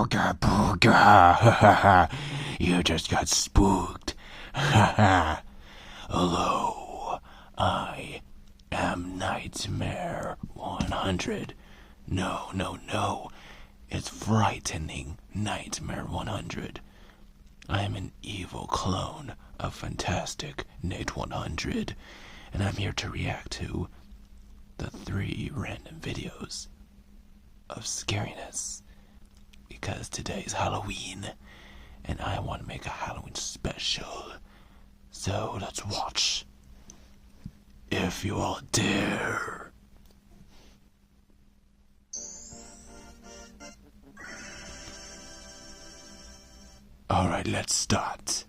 Booga booga. You just got spooked. Hello. I am Nightmare 100. No. It's frightening Nightmare 100. I am an evil clone of Fantastic Nate 100, and I'm here to react to the 3 random videos of scariness, because today's Halloween and I want to make a Halloween special. So let's watch, if you all dare. Alright, let's start.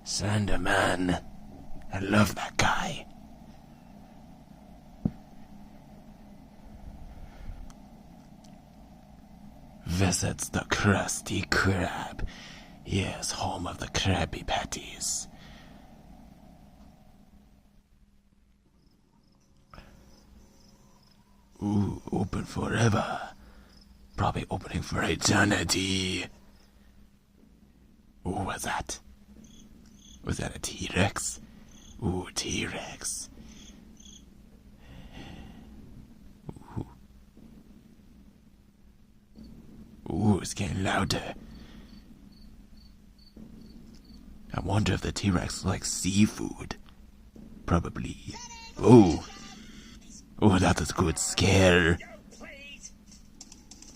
Slenderman. I love that guy. Visits the Krusty Krab. Yes, home of the Krabby Patties. Ooh, open forever. Probably opening for eternity. Ooh, what's that? Was that a T-Rex? Ooh, T-Rex. Ooh, it's getting louder. I wonder if the T-Rex likes seafood. Probably. Ooh. Oh, that was a good scare.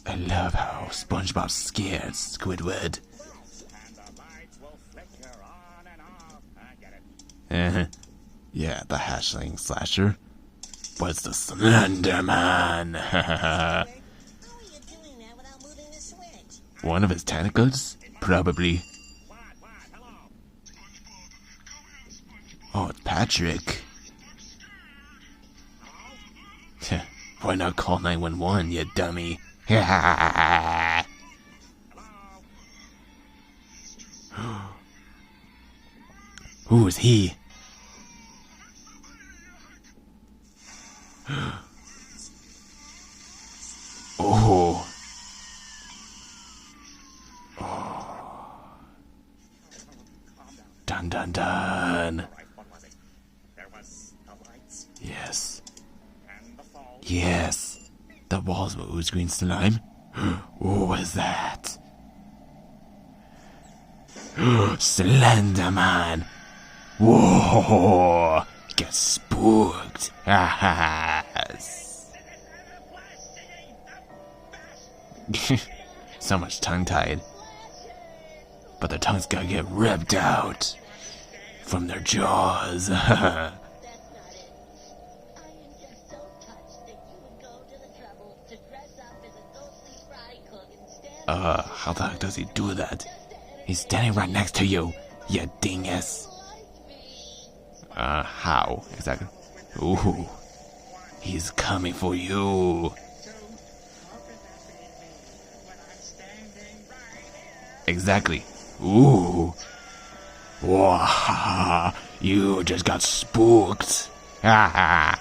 I love how SpongeBob scared Squidward. Yeah, the hatchling slasher. What's the Slenderman? One of his tentacles? Probably. Oh, it's Patrick. Why not call 911, you dummy? Who is he? Oh. Dun dun dun. Yes. Yes. The walls were ooze green slime. What was that? Slenderman. Whoa. Get spooked. So much tongue-tied. But their tongues gotta get ripped out from their jaws. How the heck does he do that? He's standing right next to you, you dingus. How? Exactly. Ooh. He's coming for you. Exactly. Ooh. Whoa. You just got spooked. Yep.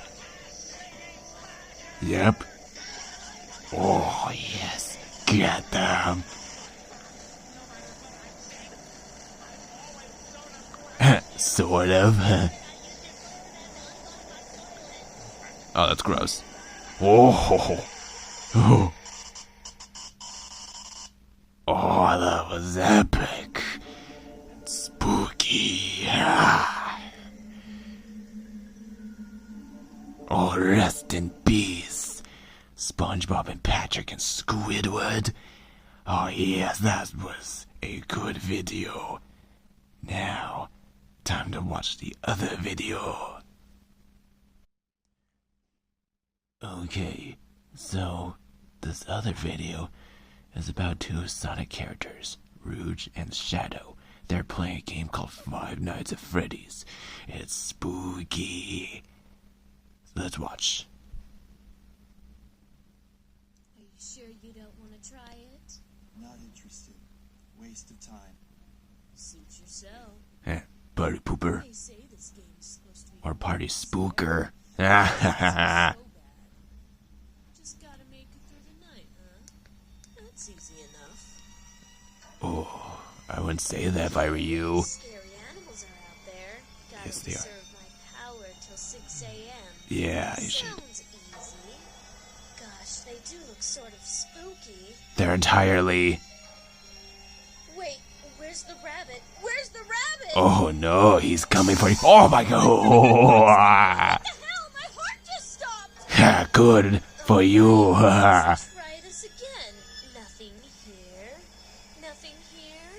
Oh, yes. Get them. Sort of. Oh, that's gross. Oh. Oh. Oh, that was epic. Spooky. Oh, rest in peace, SpongeBob and Patrick and Squidward. Oh yes, that was a good video. Now, time to watch the other video. Okay, so this other video is about 2 Sonic characters, Rouge and Shadow. They're playing a game called Five Nights at Freddy's. It's spooky. Let's watch. Are you sure you don't want to try it? Not interested. Waste of time. Suit yourself. Party pooper. They say this game is supposed to be Or party spooker. so bad. Oh, I wouldn't say that if I were you. Scary animals are out there. Gotta Yes, they are. conserve my power till 6 a.m. Yeah, you should. Sounds easy. Gosh, they do look sort of spooky. They're entirely. Wait, where's the rabbit? Where's the rabbit? Oh no, he's coming for you. Oh my god. What the hell? My heart just stopped. Ha, good for you. Let's try this again. Nothing here. Nothing here.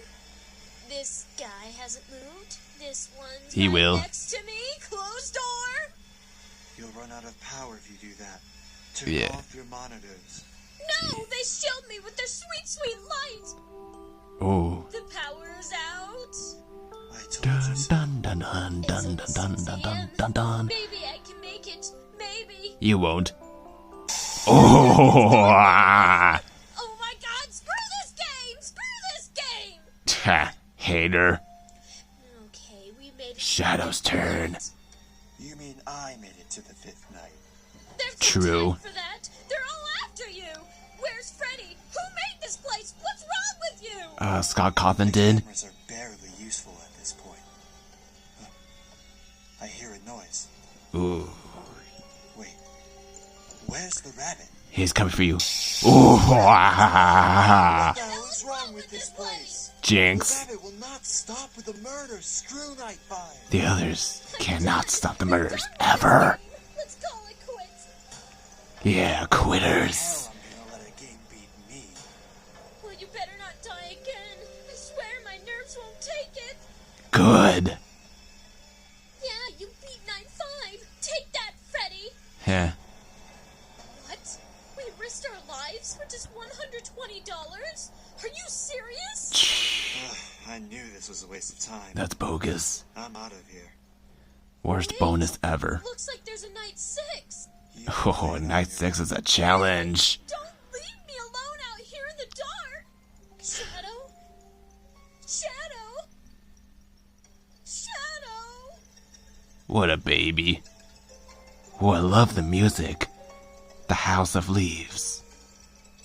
This guy hasn't moved. This one's He right will. next to me. Closed door. You'll run out of power if you do that. Turn Yeah. off your monitors. No, they shield me with their sweet, sweet light. Oh. The power is out. I told Dun you so. dun dun dun dun dun dun dun dun dun dun. Maybe I can make it. Maybe. You won't. Oh. Oh my god, screw this game! Screw this game! Ha, hater. Okay, we made it. Shadow's turn. You mean I made it to the 5th night? There's True. no time for that. They're all after you. Where's Freddy? Who made this place? What's wrong with you? Scott Cawthon The did. cameras are barely useful at this point. Huh. I hear a noise. Ooh. Wait. Where's the rabbit? He's coming for you. Ooh. What the hell is wrong with this place? The Jinx. rabbit will not stop with the murder. Screw Nightfire. The others cannot stop the murders ever. Let's call it quits. Yeah, quitters. Hell, I'm gonna let a game beat me. Well, you better not die again. I swear my nerves won't take it. Good. Yeah, you beat 9-5. Take that, Freddy. Heh. What? We risked our lives for just $120? Are you serious? Ugh, I knew this was a waste of time. That's bogus. I'm out of here. Worst Wait. bonus ever. Looks like there's a night 6. You Oh, night 6 is a challenge. Don't leave me alone out here in the dark. Shadow? Shadow? Shadow? What a baby. Oh, I love the music. The House of Leaves.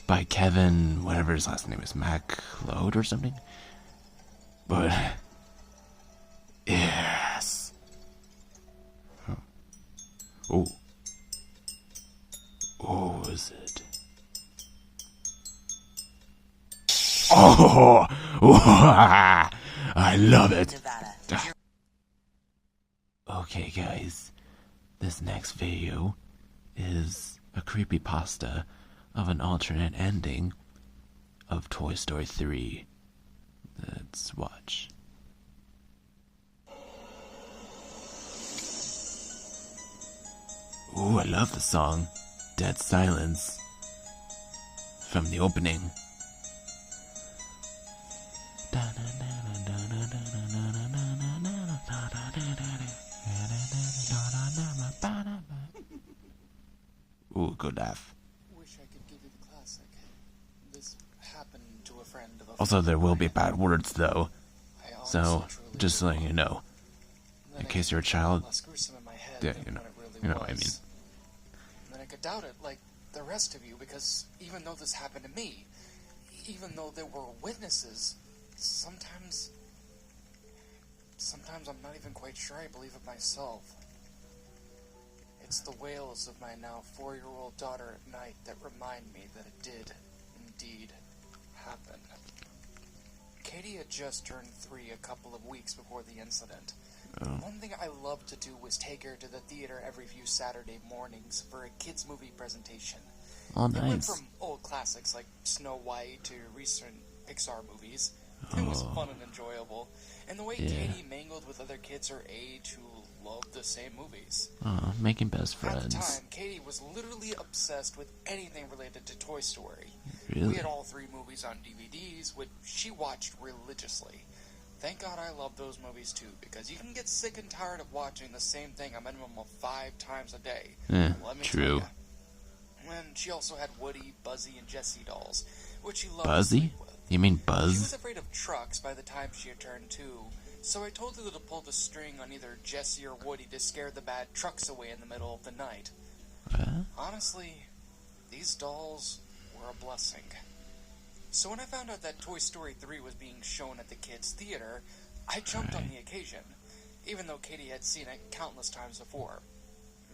By Kevin, whatever his last name is, MacLeod or something? But, yes. Oh. Oh, is it? Oh, I love it. Okay, guys, this next video is a creepypasta of an alternate ending of Toy Story 3. Let's watch. Ooh, I love the song Dead Silence from the opening. Ooh, good laugh. Wish I could give you the classic. This happened to a friend of a Also, there will be bad words, though. I honestly, So, truly just so didn't you know, Then in I case you're a got child, less gruesome in my head yeah, than you know, what it really you know what I was. mean. And then I could doubt it, like the rest of you, because even though this happened to me, even though there were witnesses, sometimes I'm not even quite sure I believe it myself. It's the wails of my now 4-year-old daughter at night that remind me that it did indeed happen. Katie had just turned 3 a couple of weeks before the incident. One thing I loved to do was take her to the theater every few Saturday mornings for a kids' movie presentation. Oh, It went nice. from old classics like Snow White to recent Pixar movies. It was fun and enjoyable. And the way Yeah. Katie mingled with other kids her age who loved the same movies. Oh, making best At the friends. time, Katie was literally obsessed with anything related to Toy Story. Really? We had all 3 movies on DVDs, which she watched religiously. Thank God I love those movies too, because you can get sick and tired of watching the same thing a minimum of 5 times a day. Let me True. tell ya. And she also had Woody, Buzzy, and Jessie dolls, which she loved to Buzzy? sleep with. You mean She was Buzz? afraid of trucks by the time she had turned 2, so I told her to pull the string on either Jessie or Woody to scare the bad trucks away in the middle of the night. Huh? Honestly, these dolls were a blessing. So when I found out that Toy Story 3 was being shown at the kids' theater, I jumped on the occasion, even though Katie had seen it countless times before.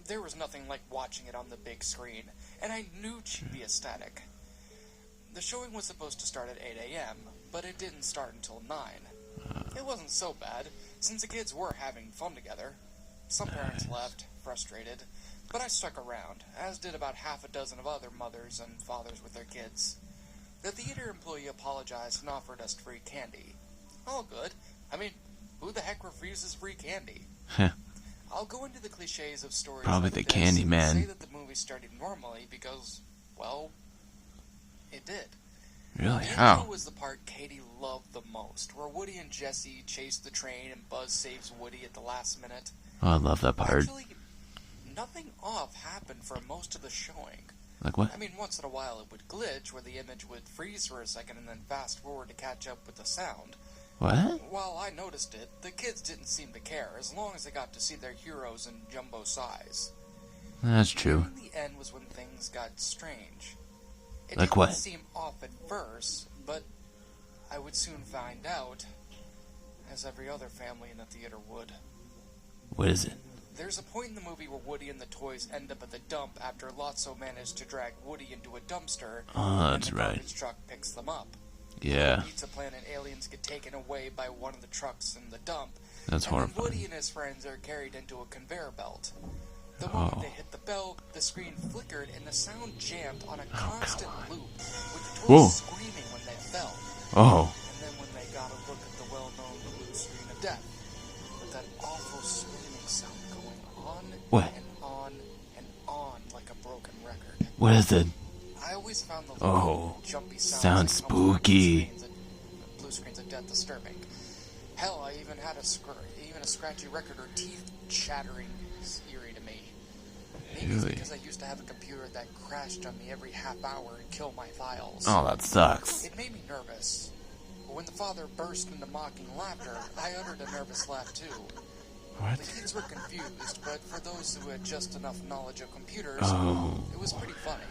There was nothing like watching it on the big screen, and I knew she'd be ecstatic. The showing was supposed to start at 8 a.m., but it didn't start until 9. It wasn't so bad, since the kids were having fun together. Some parents left, frustrated, but I stuck around, as did about half a dozen of other mothers and fathers with their kids. The theater employee apologized and offered us free candy. All good. I mean, who the heck refuses free candy? I'll go into the cliches of stories Probably like the this candy and man. say that the movie started normally because, well, it did. Really? The How? intro was the part Katie loved the most, where Woody and Jesse chase the train and Buzz saves Woody at the last minute. Oh, I love that part. Actually, nothing off happened for most of the showing. Like what? I mean, once in a while it would glitch, where the image would freeze for a second and then fast forward to catch up with the sound. What? While I noticed it, the kids didn't seem to care, as long as they got to see their heroes in jumbo size. That's true. Nearing the end was when things got strange. It Like didn't what? seem off at first, but I would soon find out, as every other family in the theater would. What is it? There's a point in the movie where Woody and the toys end up at the dump after Lotso managed to drag Woody into a dumpster, Oh, and that's the right. garbage truck picks them up. Yeah, Pizza Planet aliens get taken away by one of the trucks in the dump, that's and then horrifying. Woody and his friends are carried into a conveyor belt. The moment Oh. they hit the belt, the screen flickered and the sound jammed on a Oh, constant come on. loop, with the toys Whoa. screaming when they fell. Oh, And then when they got a look at the well-known blue screen of death, with that awful screaming sound going on What? and on and on like a broken record. what is it? I always found the Oh, jumpy sounds that comes from spooky. blue screens of death disturbing. Hell, I even had a scratchy record or teeth chattering is eerie to me. Maybe it's Really? because I used to have a computer that crashed on me every half hour and killed my files. Oh, that sucks. It made me nervous. But when the father burst into mocking laughter, I uttered a nervous laugh too. What? The kids were confused, but for those who had just enough knowledge of computers, Oh, it was pretty funny.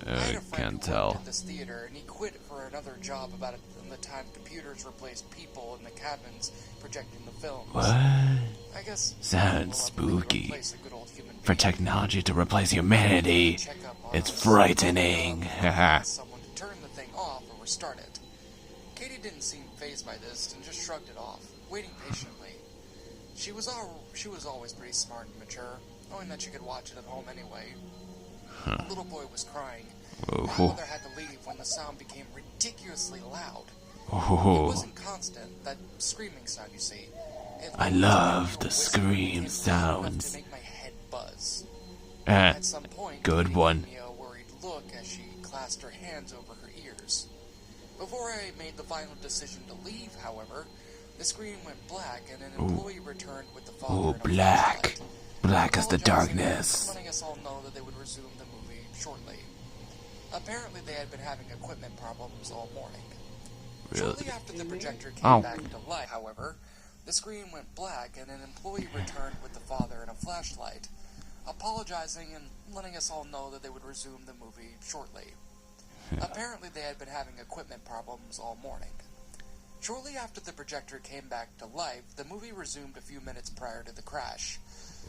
I I had a friend can't who tell. worked at this theater, and he quit for another job about the time computers replaced people in the cabins projecting the films. What? I guess Sounds people will spooky. replace a good old human For being. technology to replace humanity, Check up on it's us, frightening. Haha. ask someone to turn the thing off or restart it. Katie didn't seem fazed by this and just shrugged it off, waiting patiently. She was always pretty smart and mature, knowing that she could watch it at home anyway. The little boy was crying. My Oh, mother had to leave when the sound became ridiculously loud. It oh, wasn't constant, that screaming sound, you see. It I literally love became the a whisper scream and loud enough sounds. to make my head buzz. eh, At some point, good Katie one. gave me a worried look as she clasped her hands over her ears. Before I made the final decision to leave, however, the screen went black and an employee returned with the father oh, and a black. flashlight, Black as the apologizing and darkness. letting us all know that they would resume the movie shortly. Apparently, they had been having equipment problems all morning. Really? Shortly after the projector came Oh. back to life, however, the screen went black and an employee returned with the father and a flashlight, apologizing and letting us all know that they would resume the movie shortly. Apparently, they had been having equipment problems all morning. Shortly after the projector came back to life, the movie resumed a few minutes prior to the crash,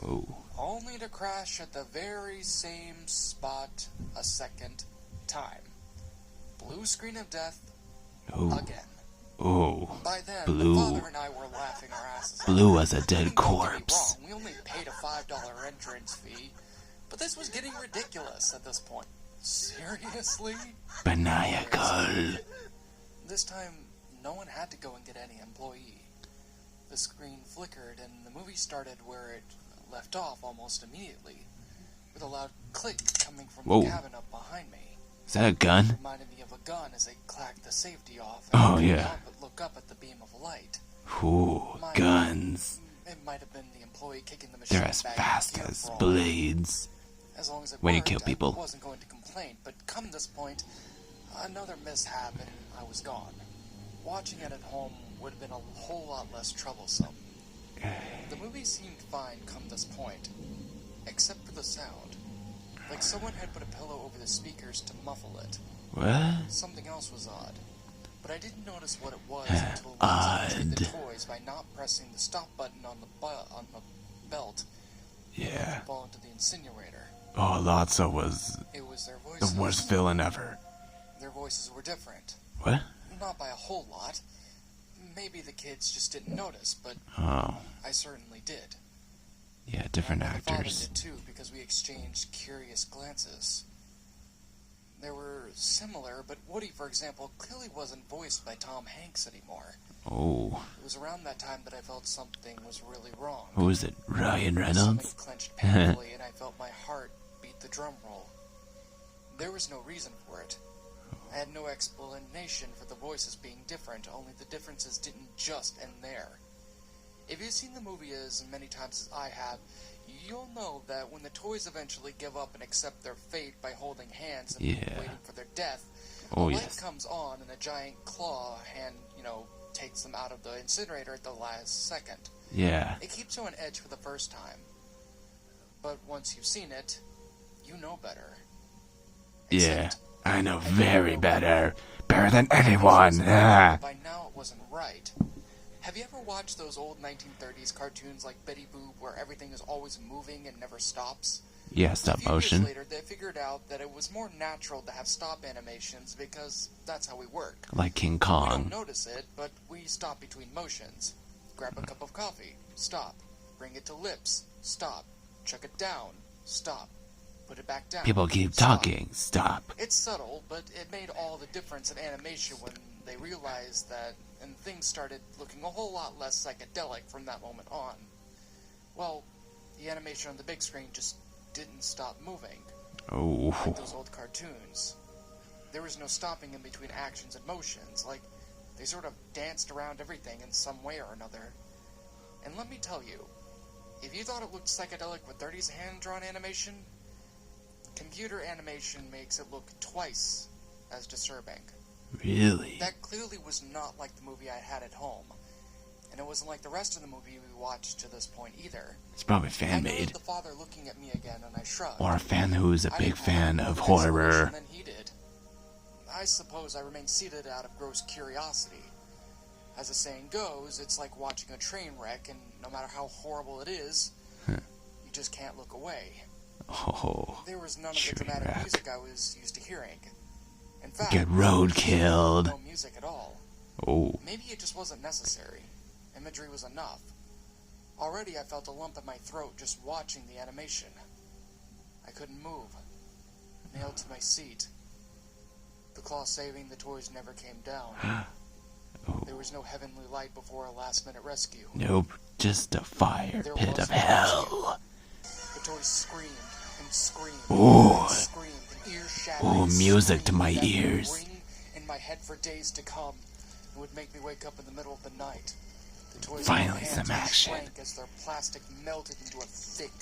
Oh, only to crash at the very same spot a second time. Blue screen of death oh, again. oh. By then, Blue. the father and I were laughing our asses off. Blue as a Don't dead get me corpse. wrong, we only paid a $5 entrance fee, but this was getting ridiculous at this point. Seriously? Maniacal. This time, no one had to go and get any employee. The screen flickered and the movie started where it left off almost immediately, with a loud click coming from Whoa. the cabin up behind me. Is that a gun? Reminded me of a gun as they clacked the safety off Oh, I couldn't yeah. help but look up at the beam of light. Ooh, guns. It might have been the employee kicking the machine They're as back fast into gear as for all. blades. As long as it when you worked, kill people. I wasn't going to complain, but come this point, another mishap and I was gone. Watching it at home would have been a whole lot less troublesome. The movie seemed fine come this point, except for the sound. Like someone had put a pillow over the speakers to muffle it. What? Something else was odd. but I didn't notice what it was until once I tried the Odd. toys by not pressing the stop button on the belt. Yeah. Fall into the incinerator. Oh, Lotso was It was their the voices. worst villain ever. Their voices were different. What? Not by a whole lot. Maybe the kids just didn't notice, but Oh, I certainly did. yeah, different My father actors. did too, because we exchanged curious glances. They were similar, but Woody, for example, clearly wasn't voiced by Tom Hanks anymore. Oh, It was around that time that I felt something was really wrong. who was it? Ryan My Reynolds? stomach clenched painfully, and I felt my heart beat the drum roll. There was no reason for it. I had no explanation for the voices being different, only the differences didn't just end there. If you've seen the movie as many times as I have, you'll know that when the toys eventually give up and accept their fate by holding hands and Yeah. waiting for their death, Oh, a light yes. comes on and a giant claw hand, takes them out of the incinerator at the last second. Yeah. It keeps you on edge for the first time. But once you've seen it, you know better. Yeah. Except I know I didn't very know better. Better than anyone. Ah. by now it wasn't right. Have you ever watched those old 1930s cartoons like Betty Boop where everything is always moving and never stops? Yeah, A stop few years motion. later, they figured out that it was more natural to have stop animations because that's how we work. Like King We don't Kong. notice it, but we stop between motions. Grab a cup of coffee, stop. Bring it to lips, stop. Chuck it down, stop. Put it back down. People keep stop. talking. Stop. It's subtle, but it made all the difference in animation when they realized that, and things started looking a whole lot less psychedelic from that moment on. Well, the animation on the big screen just didn't stop moving, like Oh. those old cartoons. There was no stopping in between actions and motions, like they sort of danced around everything in some way or another. And let me tell you, if you thought it looked psychedelic with 30s hand-drawn animation, computer animation makes it look twice as disturbing. Really? That clearly was not like the movie I had at home. And it wasn't like the rest of the movie we watched to this point either. It's probably I fan noted made. the father looking at me again, and I shrugged. Or a fan who's a I big didn't have fan more of explanation horror. than he did. I suppose I remained seated out of gross curiosity. As the saying goes, it's like watching a train wreck, and no matter how horrible it is, you just can't look away. Oh. There was none of the Train dramatic wreck. music I was used to hearing. In fact, Get road killed. no music at all. Oh. Maybe it just wasn't necessary. Imagery was enough. Already I felt a lump in my throat just watching the animation. I couldn't move. Nailed to my seat. The claw saving the toys never came down. There was no heavenly light before a last-minute rescue. Nope. Just a fire There pit was of no hell. The toys screamed and screamed Ooh. and screamed, an ear-shattering Ooh, music to scream my that would ears. ring in my head for days to come and would make me wake up in the middle of the night. The toys in my Finally, hands some would action. shrank as their plastic melted into a thick,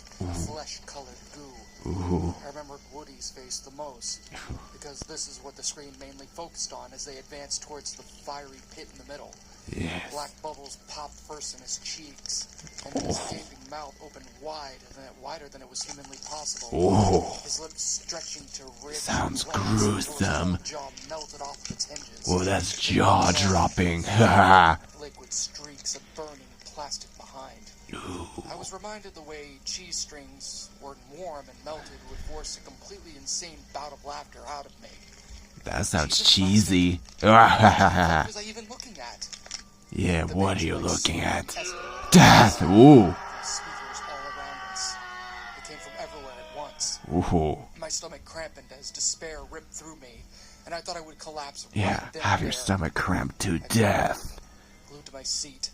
flesh-colored goo. Ooh. I remembered Woody's face the most, because this is what the screen mainly focused on as they advanced towards the fiery pit in the middle. Yes. Black bubbles popped first in his cheeks, and then his gaping mouth opened wider than it was humanly possible. Oh. His lips stretching to rip. Sounds and his gruesome. jaw melted off of its hinges. Oh, that's jaw dropping. Ha Liquid streaks of burning plastic behind. I was reminded the way cheese strings were warm and melted would force a completely insane bout of laughter out of me. That sounds cheesy. What was I even looking at? Yeah, The what big are you lights looking at? escalated. Death! Ooh. Speakers all around us. They came from everywhere at once. Ooh. My stomach cramped as despair ripped through me, and I thought I would collapse right Yeah, then have and your there. stomach cramped to death. Glued to my seat,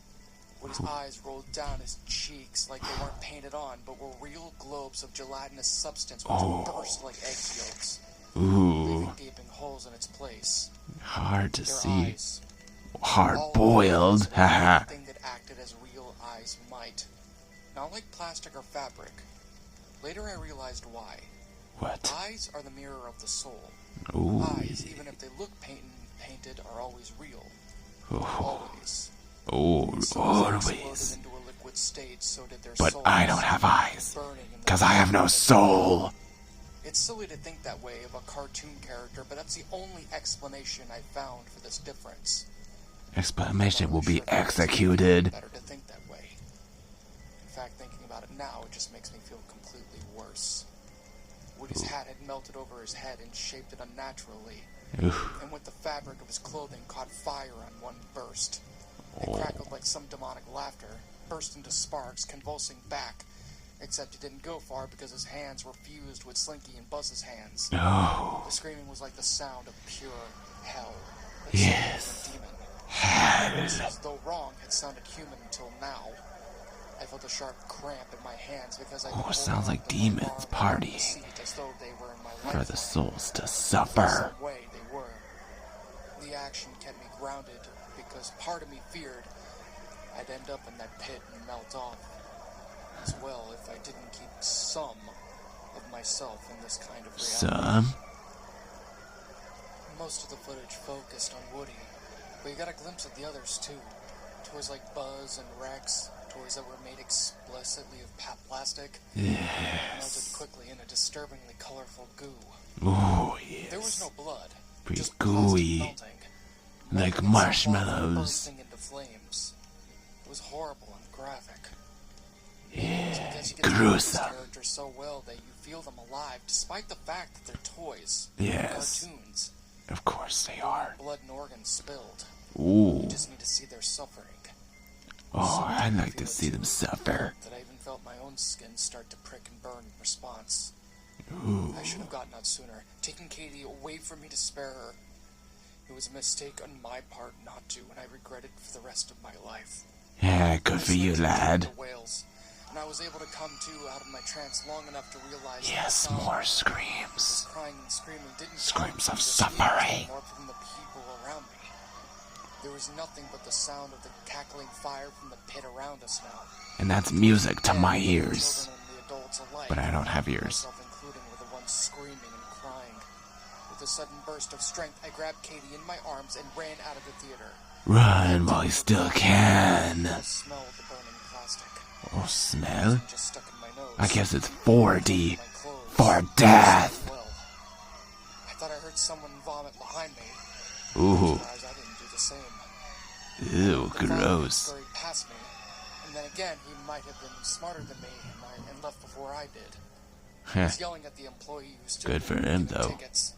Woody's eyes rolled down his cheeks like they weren't painted on, but were real globes of gelatinous substance which burst like egg yolks, Ooh. leaving gaping holes in its place. Hard to Their see. eyes, Hard all boiled. eyes were Haha. anything that acted as real eyes might, not like plastic or fabric. Later I realized why. What? Eyes are the mirror of the soul. Ooh. Eyes, even if they look painted, are always real. Ooh. Always. Ooh. Souls exploded Always. into a liquid state, so did their But souls, I don't have eyes. burning in the 'Cause I have no dark. soul. It's silly to think that way of a cartoon character, but that's the only explanation I found for this difference. Explanation will be Sure, it's executed. better to think that way. In fact, thinking about it now, it just makes me feel completely worse. Woody's hat had melted over his head and shaped it unnaturally, Oof. and with the fabric of his clothing caught fire on one burst. It crackled like some demonic laughter, burst into sparks, convulsing back, except he didn't go far because his hands were fused with Slinky and Buzz's hands. Oh, The screaming was like the sound of pure hell. Like yes. something from a demon. hell. It was as though wrong had sounded human until now. I felt a sharp cramp in my hands because I Oh, sounds like demons partying as though they were in my for life. the souls to In suffer. some way they were. The action kept me grounded because part of me feared I'd end up in that pit and melt off as well if I didn't keep some of myself in this kind of reality. Some? Most of the footage focused on Woody, but you got a glimpse of the others too. Toys like Buzz and Rex, toys that were made explicitly of plastic, melted Yes. quickly in a disturbingly colorful goo. Oh, There was yes. no blood, Pretty just plastic gooey. melting, Like melting itself off and marshmallows. bursting into flames. It was horrible and graphic. Yeah, Because you get to know these gruesome. characters so well that you feel them alive, despite the fact that they're toys, Yes. cartoons, Of course they are. blood and organs spilled. Ooh. You just need to see their suffering. Oh, I'd like to Feel it see them too, suffer. That I even felt my own skin start to prick and burn in response. Ooh. I should have gotten out sooner, taken Katie away from me to spare her. It was a mistake on my part not to, and I regret it for the rest of my life. Yeah, good for you, lad. The whales, and I was able to come to out of my trance long enough to realize that Yes, the sound more of screams. crying and screaming didn't Screams come of from the suffering. demons, nor from the people around me. There was nothing but the sound of the cackling fire from the pit around us now. And that's music to my The ears. children and the adults alike, But I don't have ears. myself including, were the ones screaming and crying. With a sudden burst of strength, I grabbed Katie in my arms and ran out of the theater. Run while you still can. I smelled the burning plastic. Oh, smell? It just stuck in my nose. I guess it's 4D. My clothes. For death. Well, I thought I heard someone vomit behind me. Ooh. Surprised I didn't do the same. Ew, The vomit gross. scurried past me, and then again he might have been smarter than me and left before I did. He Heh. was yelling at the employee who stood Good for there him, giving though. tickets.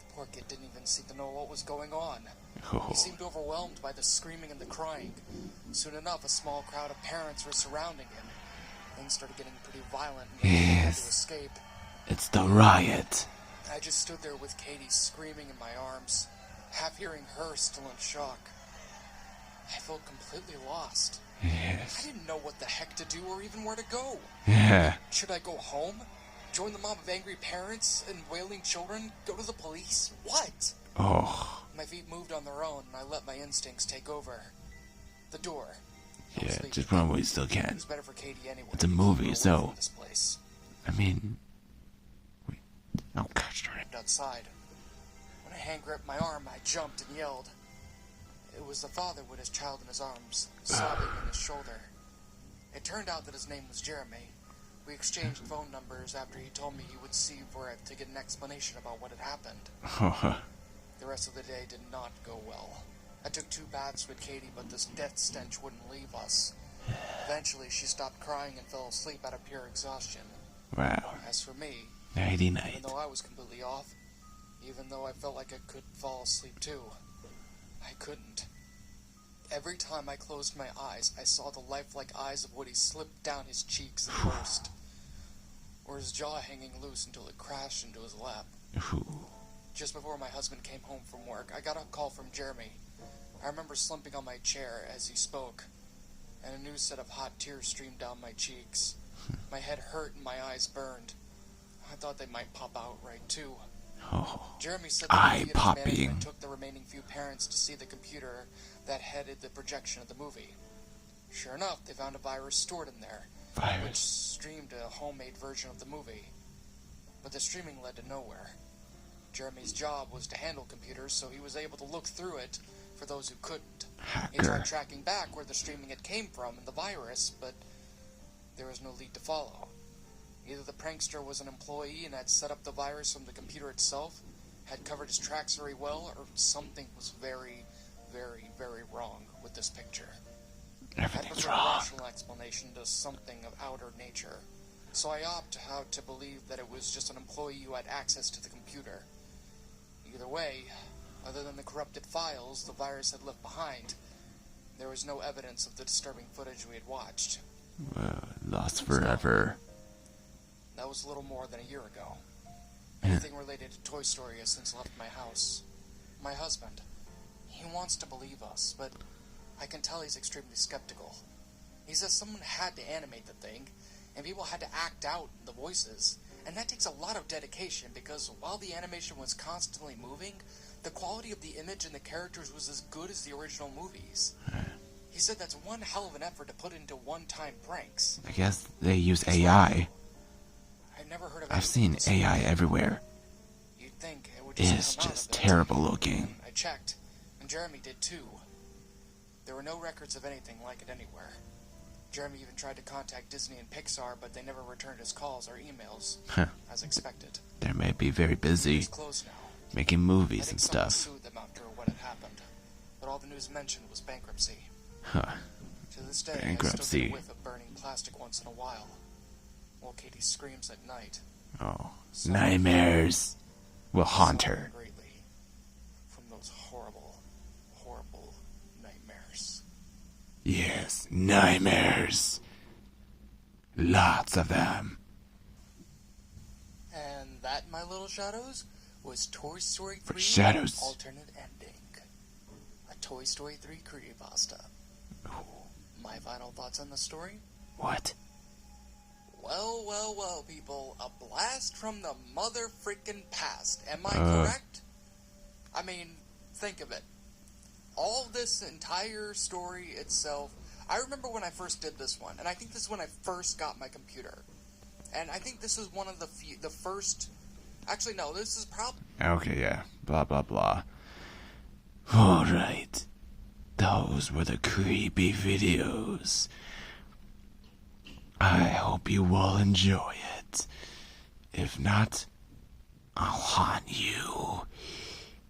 The poor kid didn't even seem to know what was going on. Oh. He seemed overwhelmed by the screaming and the crying. Soon enough, a small crowd of parents were surrounding him. Things started getting pretty violent, and he had to Yes. escape. It's the riot. I just stood there with Katie screaming in my arms, half hearing her still in shock. I felt completely lost. I Yes. didn't know what the heck to do or even where to go. Yeah. Should I go home? Join the mob of angry parents and wailing children? Go to the police? What? Oh. My feet moved on their own, and I let my instincts take over. The door. I was Yeah, leaving. just run while you still It can. was better for Katie anyway. It's a to keep movie, her away so- from this place. I mean... Wait. Oh, gosh darn it. Outside. When a hand gripped my arm, I jumped and yelled. It was the father with his child in his arms, sobbing in his shoulder. It turned out that his name was Jeremy. We exchanged phone numbers after he told me he would see Vera to get an explanation about what had happened. Oh, The rest of the day did not go well. I took 2 baths with Katie, but this death stench wouldn't leave us. Eventually, she stopped crying and fell asleep out of pure exhaustion. wow. As for me, Nighty even night. though I was completely off, even though I felt like I could fall asleep too, I couldn't. Every time I closed my eyes, I saw the lifelike eyes of Woody slip down his cheeks and burst, or his jaw hanging loose until it crashed into his lap. Ooh. Just before my husband came home from work, I got a call from Jeremy. I remember slumping on my chair as he spoke, and a new set of hot tears streamed down my cheeks. My head hurt and my eyes burned. I thought they might pop out right too. Oh. Jeremy said that the theater's Eye-popping. management took the remaining few parents to see the computer that headed the projection of the movie. Sure enough, they found a virus stored in there, which Virus. streamed a homemade version of the movie. But the streaming led to nowhere. Jeremy's job was to handle computers, so he was able to look through it for those who couldn't. He Hacker. tried tracking back where the streaming had came from and the virus, but there was no lead to follow. Either the prankster was an employee and had set up the virus from the computer itself, had covered his tracks very well, or something was very, very, very wrong with this picture. I Everything's prefer a wrong. rational explanation to something of outer nature, so I opt to believe that it was just an employee who had access to the computer. Either way, other than the corrupted files the virus had left behind, there was no evidence of the disturbing footage we had watched. Lost forever. That was a little more than a year ago. Anything related to Toy Story has since left my house. My husband, he wants to believe us, but I can tell he's extremely skeptical. He says someone had to animate the thing, and people had to act out the voices, and that takes a lot of dedication because while the animation was constantly moving, the quality of the image and the characters was as good as the original movies. He said that's one hell of an effort to put into one-time pranks. I guess they use AI. I'd never heard of I've seen anything AI everywhere. You'd think it would It's just come out just of it. terrible looking. I checked, and Jeremy did too. There were no records of anything like it anywhere. Jeremy even tried to contact Disney and Pixar, but they never returned his calls or emails, Huh. as expected. They may be very busy It's closed now. making I movies think and someone stuff. sued them after what had happened, but all the news mentioned was bankruptcy. Huh. To this day, I still Bankruptcy. get a whiff of burning plastic once in a while, while Katie screams at night. Oh. Nightmares will haunt Suffer her. greatly from those horrible, horrible nightmares. Yes, nightmares. Lots of them. And that, my little shadows, was Toy Story 3 shadows. alternate ending. A Toy Story 3 creepypasta. My final thoughts on the story? What? Well, well, well, people. A blast from the mother freaking past. Am I correct? I mean, think of it. All this entire story itself. I remember when I first did this one, and I think this is when I first got my computer. And I think this is one of the first. Actually, no, this is probably. Okay, yeah. Blah, blah, blah. Alright. Those were the creepy videos. I hope you all enjoy it. If not, I'll haunt you.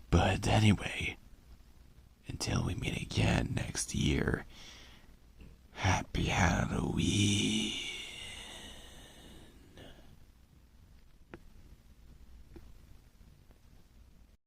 But anyway, until we meet again next year, happy Halloween.